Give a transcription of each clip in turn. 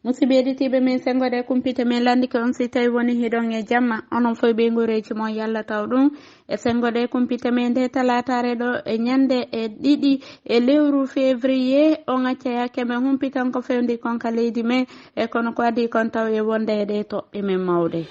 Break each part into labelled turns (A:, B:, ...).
A: Musidɓe heɗitiɓe min sengoɗe kumpite min landi ko on si tawi woni hiɗon e jamma onon fof ɓe gureji mon yalla taw ɗum e sengoɗe kumpite min nde talatare ɗo e ñande e 2 e lewru février on acca yakke men humpitan ko fewndi konka leydi men e kono ko adi kon taw e wonde e ɗe toɓɓe men mawɗe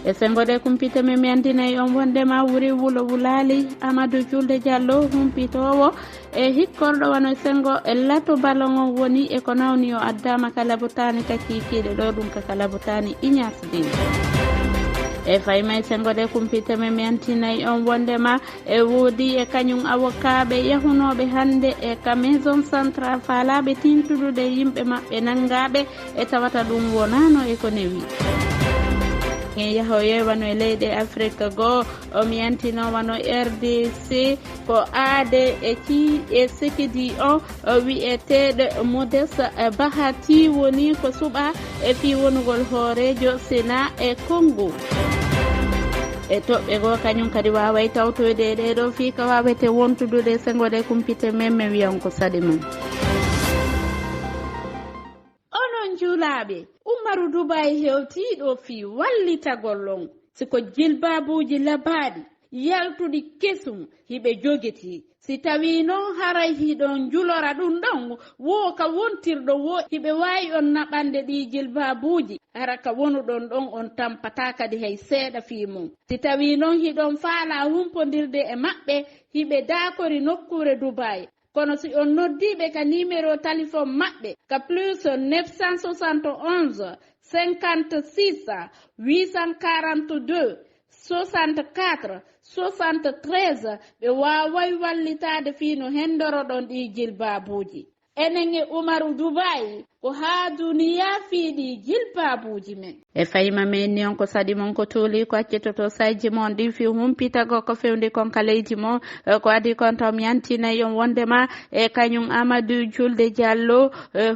A: e sengoɗe kumpite men mi andinayi on wondema wuri wulo wulali Amadou Julde Diallo humpitowo e hikkorɗo wano sengo e lato ballon on woni e ko nawni o addama kala botani kakikiɗe ɗo ɗum ka kala botani Ignace Dine e faymay sengoɗe kumpite men mi antinayi on wondema e woodi e kañum avocaɓe yahunoɓe hande e ka maison central faalaɓe tintudude yimɓe maɓɓe nangaɓe e tawata ɗum wonano e ko newi en yaho yewano e leyɗe Afrique goo mi yantino wano RDC ko aade e ci e sekidi o wi'eteɗo Modeste Bahati woni ko suɓa e fi wonugol hoorejo Séna e Congo e toɓɓe goo kañum kadi waway tawtoyde e ɗeɗo fi ko wawete wontudude sengoɗe kumpite men mi wiyan ko saɗi mum onon juulaɓe Umaru Dubai hewtiɗo fi wallitagollon siko jilbabuji labaɗi yaltuɗi kesum hiɓe jogiti si tawi noon haray hiɗon julora ɗum ɗon wo ka wontirɗo wo hiɓe wawi on naɓande ɗi jilbabuji hara ka wonuɗon ɗon on tampata kadi hay seeɗa fi mum si tawi noon hiɗon faala humpodirde e maɓɓe hiɓe dakori nokkure Dubai kono si on noddiɓe ka numéro téléphone maɓɓe ka plus 971 56 842 64 73 ɓe waway wallitade fino hendoroɗon ɗi jilbabuji enen e Umaru Dubai ko ha duniya fiiɗi jilbabuji men e fayima men ni on ko saɗi mon ko tuuli ko accitoto sayji mon ɗi fi humpitago ko fewndi konka leydi mon ko adi kon taw mi yantinayi on wondema e kañum Amadou Julde Diallo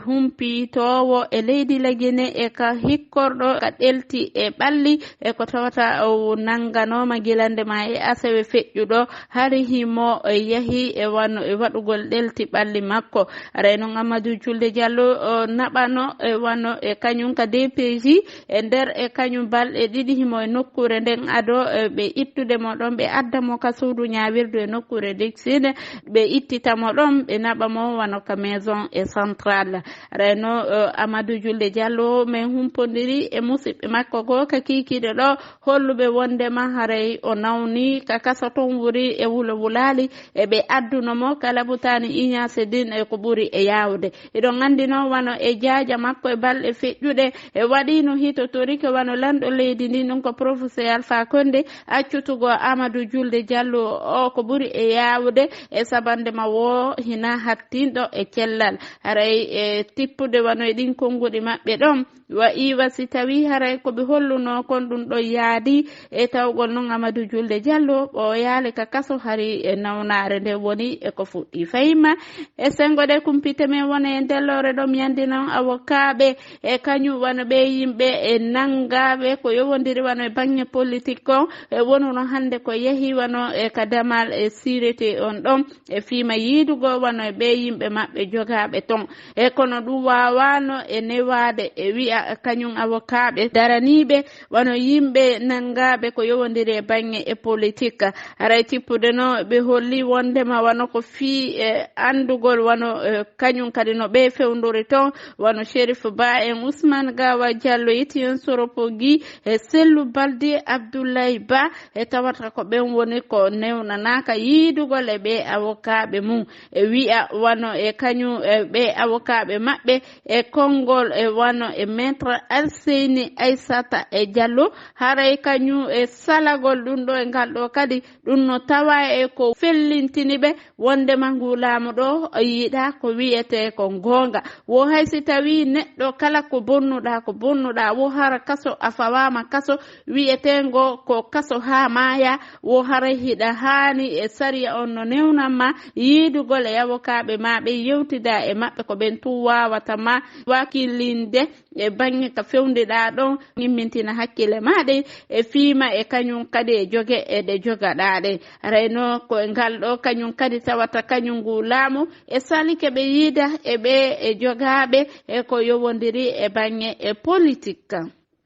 A: humpitowo e leydi Laguine e ka hikkorɗo ka ɗelti e ɓalli e ko tawata o nanganoma guilandema e asewe feƴƴuɗo hari himo yahi e wano e waɗugol ɗelti ɓalli makko aray noon Amadou Julde Diallo naɓano e wano e kañum ka DPJ e nder e kañum balɗe 2 himo e nokkure nden ado ɓe ittude mo ɗon ɓe adda mo ka suudu ñawirdu e nokkure Dixine ɓe ittitamo ɗon ɓe naɓa mo wano ka maison e centrale reno Amadou Julde Diallo min humpodiri e musidɓe makko go ka kikiɗe ɗo holluɓe wondema haray o nawni ka kasa toon wuri e wulo wulali e ɓe addunomo kala butani Ignace Dine e ko ɓuuri e yawde eɗon andi noon wano e jaaja makko e balɗe feƴƴuɗe e waɗino hitotorike wano lanɗo leydi ndi ɗum ko professeur Alpha Condé accutugo Amadou Julde Diallo o ko ɓuuri e yawde e sabande ma wo hina hattinɗo e cellal haray e tippude wano e ɗin konnguɗi maɓɓe ɗon wa iwa si tawi haray koɓe holluno kon ɗum ɗo yaadi e tawgol noon Amadou Julde Diallo o yaali ka kaso hari e nawnare nde woni e ko fuɗɗi fayima e sengoɗe kumpite men wona e ndellore ɗo mi yandi noon avocaɓe e kañum wano ɓe yimɓe e nangaɓe ko yowodiri wano e banggue politique on e wonuno hande ko yeehi wano e ka damal e sirete on ɗon e fima yiidugo wano e ɓe yimɓe maɓɓe jogaɓe ton e kono ɗum wawano e newade e wi'a kañum avocaɓe daraniɓe wano yimɓe nangaɓe ko yowodiri e banggue e politique haray tippude no ɓe holli wondema wano ko fi e andugol wano kañum kadi no ɓe fewndori toon wano Chérif Ba en Ousmane Gawa Diallo Etienne Soropogui e Sellou Balde Abdoulaye Ba e tawata ko ɓen woni ko newnanaka yiidugol e ɓe avocaɓe mum e wi'a wano e kañum ɓe avocaɓe maɓɓe e konngol e wano e maître Alseyni Aissata e Diallo haray kañum e salagol ɗum ɗo e ngal ɗo kadi ɗum no tawa e ko fellintini ɓe wondema ngu laamu ɗo yiiɗa ko wiyete ko gonga wo haysi tawi neɗɗo kala ko bonnuɗa wo hara kaso a fawama kaso wiyetengo ko kaso ha maya wo hara hiɗa hani e sariya on no newnanma yiidugol e avocaɓe ma ɓe yewtida e maɓɓe ko ɓen tu wawata ma wakilinde e bange ka fewndiɗa ɗon yimmintina hakkille maɗe e fiima e kañum kadi e jogue e ɗe jogaɗaɗe rayno ko ngal ɗo kañum kadi tawata kañum ngu laamu e salike ɓe yiida e ɓe e jogaɓe e ko yowodiri e bange e politique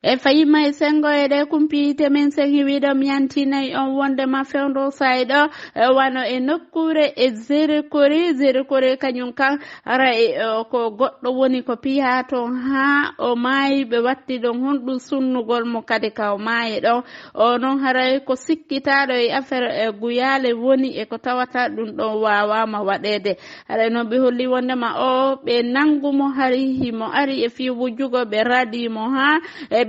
A: e fayima e sengo e ɗe kumpiyite men sengi wiɗom yantinayi on wonde ma fewndo sayɗo wano e nokkure e zéri kori kañum kan ara ko goɗɗo woni ko piya toon ha o maayi ɓe watti ɗon honɗum sunnugol mo kadi ka o maayi ɗon o noon haray ko sikkitaɗo e affaire e guyale woni e ko tawata ɗum ɗon wawama waɗede haray noon ɓe holli wondema o ɓe nangumo hari himo ari e fi wujjugo ɓe radimo ha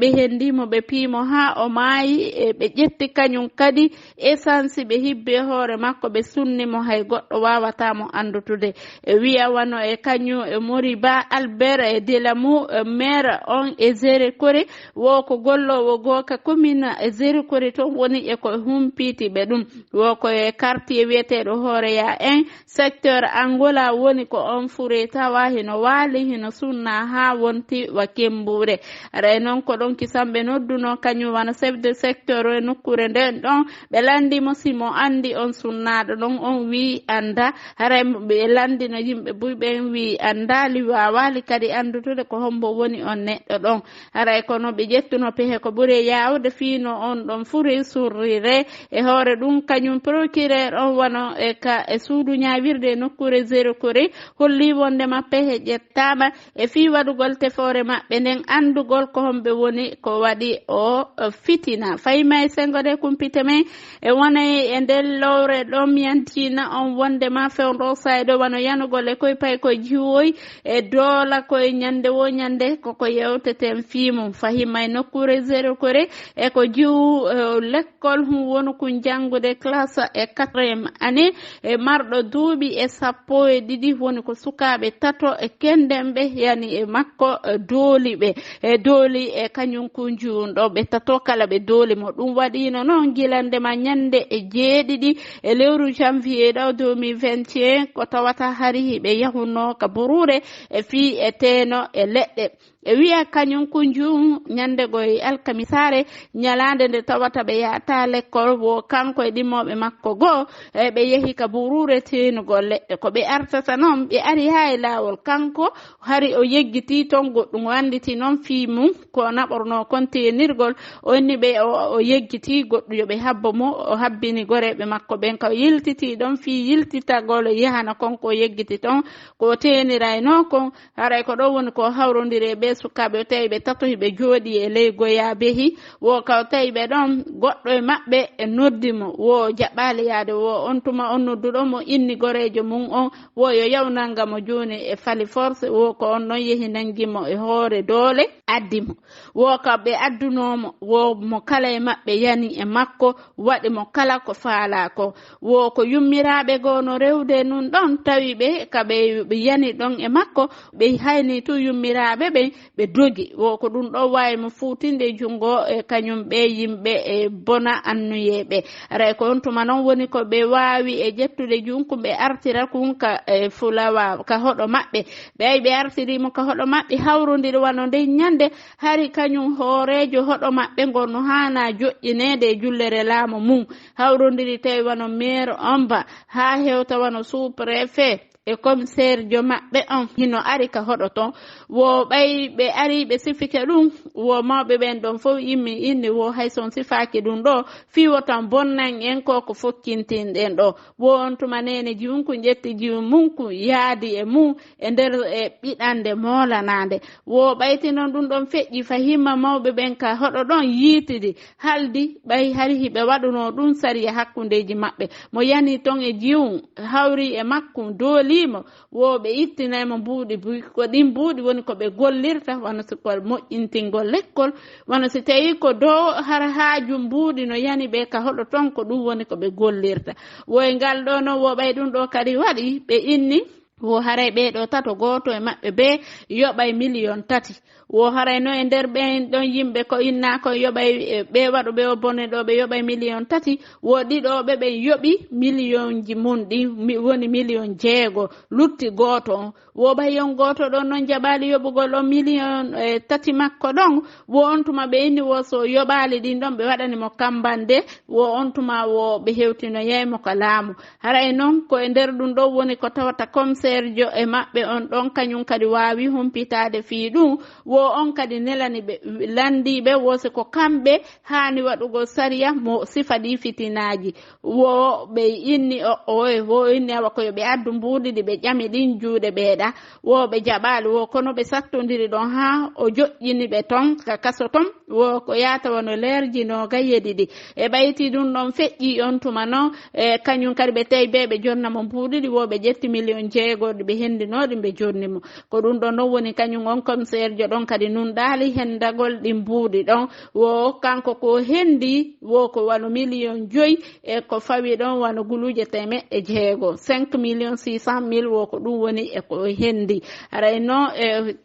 A: ɓe hendimo ɓe piimo ha o maayi e ɓe ƴetti kañum kadi essence ɓe hibbe hoore makko ɓe sunnimo hay goɗɗo wawatamo andutude e wiya wano e kañum e mori ba albert e dilamu maire on e zéri kori wo ko gollowo gooka commune e zéri kori toon woni e ko humpiti ɓe ɗum wo ko e quartier wiyeteɗo hooreya 1 secteur angola woni ko on fure tawa hino waali hino sunna ha wonti wa kembure aray noon ko ɗon kisamɓe nodduno kañum wana chef de secteur e nokkure nden ɗon ɓe landimo simo andi on sunnaɗo ɗon on wi anda haray ɓe landino yimɓe buyɓen wi andali wawali kadi andutude ko hombo woni on neɗɗo ɗon haray kono ɓe ƴettuno pehe ko ɓuuri yawde fiino on ɗon furi surrire e hoore ɗum kañum procureur on wano e ka e suudu ñawirde nokkure zéri kori holli wondema pehe ƴettama e fi waɗugol tefore maɓɓe nden andugol ko homɓe woni ko waɗi o fitina fayima e sengode kumpite men e wonay e nden lowre ɗon yantina on wondema fewndo sayɗo wano yanugol e koye pay koye jiwoy e doola koye ñande wo ñande koko yewteten fiimum fahima e nokkure zéri kori e ko jiwu l'école hum woni ko janngude classe e 4e année e marɗo duuɓi e 12 woni ko sukaɓe tato e kendemɓe yani e makko dooli ɓe e dooli e kañum kunjunɗo ɓe tato kala ɓe dooli mo ɗum waɗino noon gilandema ñande e 7 e lewru janvier ɗo 2021 ko tawata hari ɓe yahuno ka burure e fi e teeno e leɗɗe e wiya kañum kunjum ñande goye alkamisare ñalande nde tawata ɓe yata l'école wo kanko e ɗimmoɓe makko goo ɓe yeehi ka burure tenugol leɗɗe ko ɓe artata noon ɓe ari ha e lawol kanko hari o yeggiti toon goɗɗum wanditi noon fiimum ko naɓorno contenirgol onni ɓe o yeggiti goɗɗo yoɓe habbo mo o habbini goreɓe makko ɓen ka yiltiti ɗon fi yiltitagol yahana konko yeggiti toon ko tenira e non kon haray ko ɗo woni ko hawrodiri ɓe sukaɓe tawi ɓe tato hiɓe jooɗi e ley goya behi wo kaw tawi ɓe ɗon goɗɗo e maɓɓe e noddimo wo jaɓɓali yaade wo on tuma on nodduɗo mo inni gorejo mum on wo yo yawnalngamo joni e fali force wo ko on ɗon yeehi nangimo e hoore doole addimo wo kaw ɓe addunomo wo mo kala e maɓɓe yani e makko waɗi mo kala ko faala ko wo ko yummiraɓe goo no rewde nun ɗon tawi ɓe kaɓe yani ɗon e makko ɓe hayni tu yummiraɓe ɓe dogi wo ko ɗum ɗo wawi mo futinde jungo e kañum ɓe yimɓe e bona annuyeɓe aray ko on tuma noon woni ko ɓe wawi e ƴettude junkum ɓe artira kun ka fulawa ka hoɗo maɓɓe ɓe artirimo ka hoɗo maɓɓe hawrodiri wano nde ñande hari kañum hoorejo hoɗo maɓɓe gonno hana joƴƴinede e jullere laamu mum hawrodiri tawi wano maire omba ha hewta wano sous préfet e commissaire jo maɓɓe on hino ari ka hoɗo ton wo ɓay ɓe ari ɓe sifike ɗum wo mawɓe ɓen ɗon fof yimmi inni wo hay son sifaki ɗum ɗo fiwo tan bonnan en ko fokkintinɗen ɗo wo on tuma nene jiwunku ƴetti jiwu munku yaadi e mum e nder e ɓiɗande molanade wo ɓaytinon ɗum ɗon feƴƴi fahimma mawɓe ɓen ka hoɗo ɗon yiitidi haldi ɓay hari hiɓe waɗuno ɗum sariya hakkundeji maɓɓe mo yani ton e jiwu hawri e makkum dooli wo ɓe ittinaymo mbuuɗi ko ɗin mbuuɗi woni ko ɓe gollirta wano siko moƴƴintingol l'école wano si tawi ko dow har haaju mbuuɗi no yani ɓe ka hoɗo ton ko ɗum woni ko ɓe gollirta woye ngal ɗo noon wo ɓay ɗum ɗo kadi waɗi ɓe inni wo haray ɓeeɗo tato gooto e maɓɓe be yoɓay million 3 wo haray no e nder ɓen ɗon yimɓe ko innako yoɓay ɓe waɗo ɓe o bone ɗo ɓe yoɓay million 3 wo ɗiɗoɓe ɓe yoɓi million ji mum ɗi woni million 6 lutti gooto on wo ɓayon gooto ɗon noon jaɓali yoɓugol o million 3 makko ɗon wo on tuma ɓe inni wo so yoɓali ɗin ɗon ɓe waɗanimo kambande wo on tuma wo ɓe hewtino yeymo ko laamu haray noon ko e nder ɗum ɗo woni ko tawata commissaire jo e maɓɓe on ɗon kañum kadi wawi humpitade fii ɗum wo on kadi nelani ɓe landiɓe wosi ko kamɓe hani waɗugo sariya mo sifa ɗi fitinaji wo ɓe inni wo inni awa koyo ɓe addu mbuɗi ɗi ɓe ƴami ɗin juuɗe ɓeeɗa wo ɓe jaɓali wo kono ɓe sattodiri ɗon ha o joƴƴini ɓe ton ka kaso ton wo ko yata wono leerji no gayyedi ɗi e ɓayti ɗum ɗon feƴƴi on tuma noon kañum kadi ɓe tawi ɓe ɓe jonnamo mbuɗi ɗi wo ɓe ƴetti million 6 ɓe hendinoɗi ɓe jonnimo ko ɗum ɗon noon woni kañum on commissaire jo ɗon kadi nun ɗaali hendagol ɗi mbuuɗi ɗon wo kanko ko hendi wo ko wano million 5 e ko fawi ɗon wano guluje 600 5 million 600 mille wo ko ɗum woni e ko hendi aray no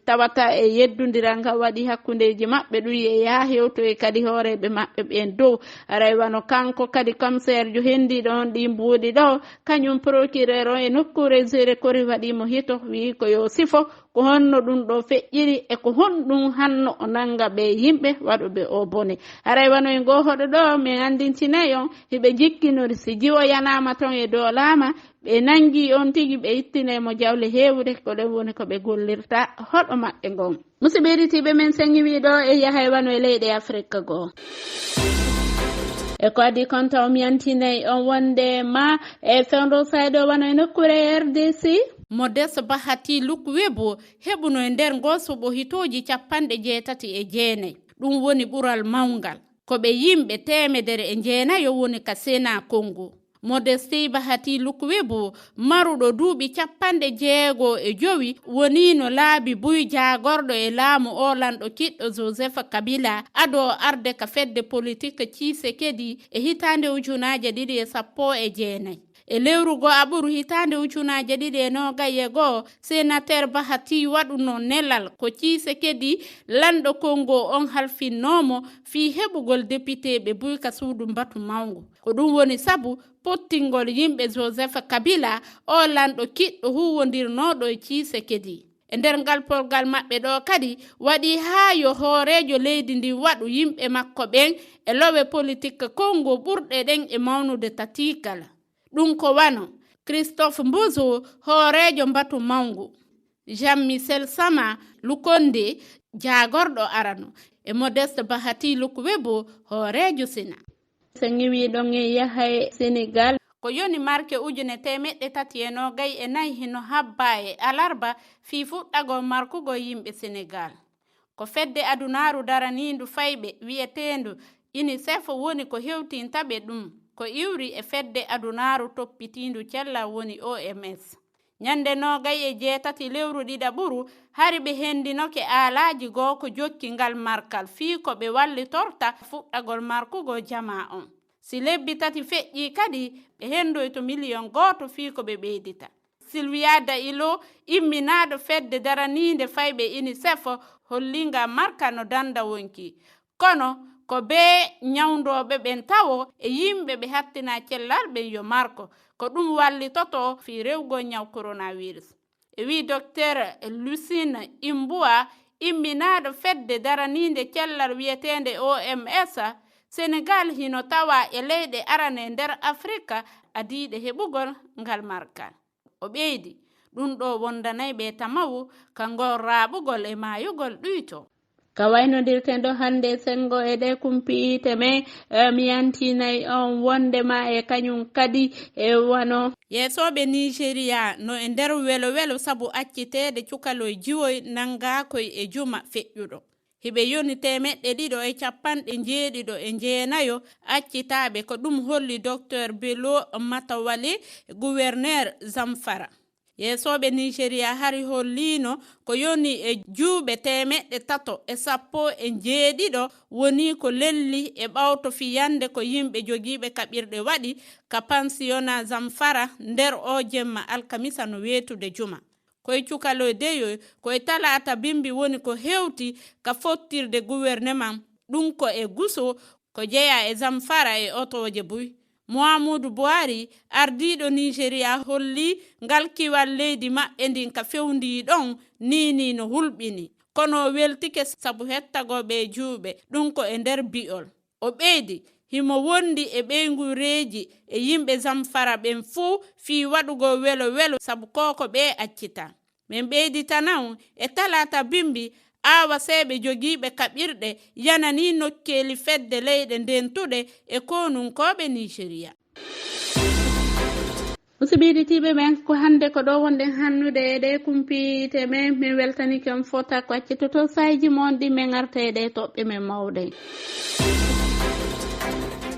A: tawata e yeddodiral ngal waɗi hakkundeji maɓɓe ɗum yeeya hewtoy kadi hooreɓe maɓɓe ɓen dow aray wano kanko kadi commissaire jo hendi ɗon ɗi mbuuɗi ɗo kañum procureur o e nokkure géré kori waɗimo hito wi ko yo sifo ko honno ɗum ɗo feƴƴiri e ko honɗum hanno o nanga ɓe yimɓe waɗoɓe o bone haray wano e gohoɗo ɗo min andintinayi on hiɓe jikkinori si jiwo yanama ton e dow laama ɓe nangi on tigi ɓe ittinemo jawle hewde ko ɗen woni ko ɓe gollirta hoɗo maɓɓe ngon musidɓe heɗitiɓe men sengiwi ɗo e yahay wano e leyɗe afrique goo e ko adi kon taw mi yantinayi on wonde ma e fewdo sayɗo wano e nokkure RDC Modeste Bahati Lukwebo heɓuno e nder ngosuɓo hitoji 69 ɗum woni ɓural mawngal ko ɓe yimɓe 109 woni ka Sena Congo. Modeste Bahati Lukwebo maruɗo duuɓi 65 wonino laabi buy jagorɗo e laamu o lanɗo kiɗɗo Joseph Kabila ado arde ka fedde politique Tshisekedi e hitande 2019 e lewrugo aɓuru hitande 2021 sénateur Bahati waɗuno nelal ko Tshisekedi lanɗo Congo on halfinnomo fi heɓugol député ɓe buyka suudu mbatu mawngu ko ɗum woni sabu pottingol yimɓe Joseph Kabila o lanɗo kiɗɗo huwondirnoɗo e Tshisekedi e nder ngal polgal maɓɓe ɗo kadi waɗi ha yo hoorejo leydi ndi waɗu yimɓe makko ɓen e lowe politique Congo ɓurɗe ɗen e mawnude tatikala ɗum ko wano Christophe Mbuzu hoorejo mbatu mawngu Jean-Michel Sama Lukonde jagorɗo arano e Modeste Bahati Lukwebo hoorejo Sena sen wi ɗon e yahay Sénégal ko yoni marke 324 hino habba e alarba fi fuɗɗago markugo yimɓe Sénégal ko fedde adunaru daranindu fayɓe wi'etendu UNICEF woni ko hewtintaɓe ɗum ko iwri e fedde adunaru toppitindu cella woni OMS ñande 27 lewru ɗiɗaɓuru hari ɓe hendinoke aalaji goo ko jokki ngal markal fii ko ɓe wallitorta fuɗɗagol markugo jama on si lebbi 3 feƴƴi kadi ɓe hendoy to million 1 fii ko ɓe ɓeydita Sylvia Dailo imminaɗo fedde daraninde fayɓe UNICEF hollinga marka no danda wonki kono ko be ñawdoɓe ɓen tawo e yimɓe ɓe hattina cellal ɓen yo marko ko ɗum wallitoto fi rewgol ñaw coronavirus e wi docteur Lucine Imbua imminaɗo fedde daraninde cellal wiyetende OMS Sénégal hino tawa e leyɗe arane nder Afrique adiɗe heɓugol ngal markal o ɓeydi ɗum ɗo wondanay ɓe tamawu kangol raɓugol e mayugol ɗuyto ka waynodirten ɗo hande sengo e ɗe kumpiite men mi yantinayi on wondema e kañum kadi e wano yeesoɓe Nigéria no e nder welo sabu accitede cukaloye jiwoy nangakoy e juma feƴƴuɗo hiɓe yoni 250 accitaɓe ko ɗum holli docteur Bello Matawale gouverneur Zamfara yeesoɓe Nigeria hari hollino ko yoni e juuɓe 317 woni ko lelli e ɓawto fiyande ko yimɓe jogiiɓe kaɓirɗe waɗi ka pensiona Zamfara nder o jemma alkamisa no weetude juma. Koye cukalodeyo koye talata bimbi woni ko hewti ka fottirde gouvernement ɗum ko e guso ko jeeya e Zamfara e otoje buy. Muhammadu Buhari ardiɗo Nigeria holli ngal kiwal leydi maɓɓe ndin ka fewndi ɗon nini no hulɓini kono weltike sabu hettagoɓe juuɓe ɗum ko e nder bi'ol. O ɓeydi himo wondi e ɓeygureji e yimɓe Zamfara ɓen fuu fi waɗugo welo sabu koko ɓe accita. Min ɓeyditanaw e talata bimbi awa seɓe jogiiɓe kaɓirɗe yanani nokkeli fedde leyɗe ndentuɗe e konunkoɓe Nigeria. Musidɓe men ko hande ko ɗo wonɗen hannude e ɗe kumpite men min weltani ken fota ko accitoto sayji mon ɗi min arta e ɗe toɓɓe men mawɗe.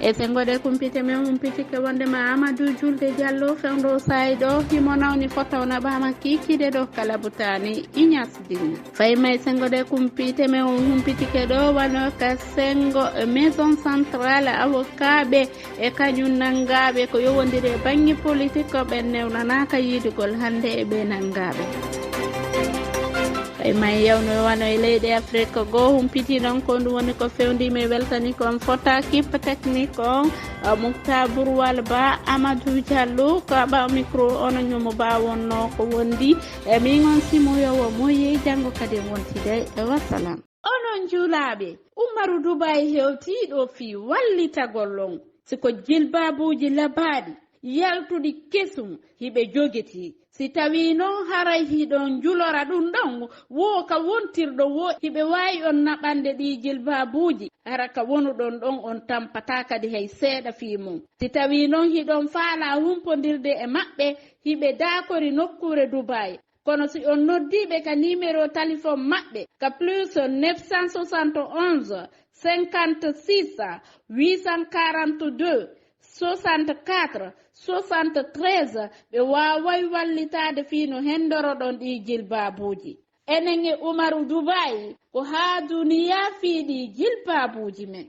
A: E sengoɗe kumpite men humpitike wondema Amadou Julde Diallo fewndo sayɗo himo nawni fotawna ɓama kikide ɗo kala butani iñasdin faymay sengoɗe kumpite men humpitike ɗo wano ka sengo maison centrale avocaɓe e kañum nangaɓe ko yowodiri e banggue politique ko ɓen newnanaka yidugol hande e ɓe nangaɓe. May yawno wano e leyɗe Afrique go humpiti non ko ɗum woni ko fewndimi weltani kon fota kippe technique on Moukhtar Bourwal Ba Amadou Diallo ko ɓa micro ono ñomo ba wonno ko wondi e min on simoyowo moye janggo kadi wontide e wassalam. Onon juulaɓe Umaru Dubai hewtiɗo fi wallitagollon siko jilbabuji labaɗi yaltuɗi kesum hiɓe jogeti si tawi noon haray hiɗon julora ɗum ɗon wo ka wontirɗo wo hiɓe wawi on naɓande ɗi jilbabuji ara ka wonuɗon ɗon on tampata kadi hay seeɗa fi mum si tawi noon hiɗon faala humpodirde e maɓɓe hiɓe dakori nokkure Dubai kono si on noddiɓe ka numéro téléphone maɓɓe ka plus 971 56 842 64 73 ɓe waway wallitade fino hendoroɗon ɗi jilbabuji. Enen e Umaru Dubai ko ha duniya fiiɗi jilbabuji men.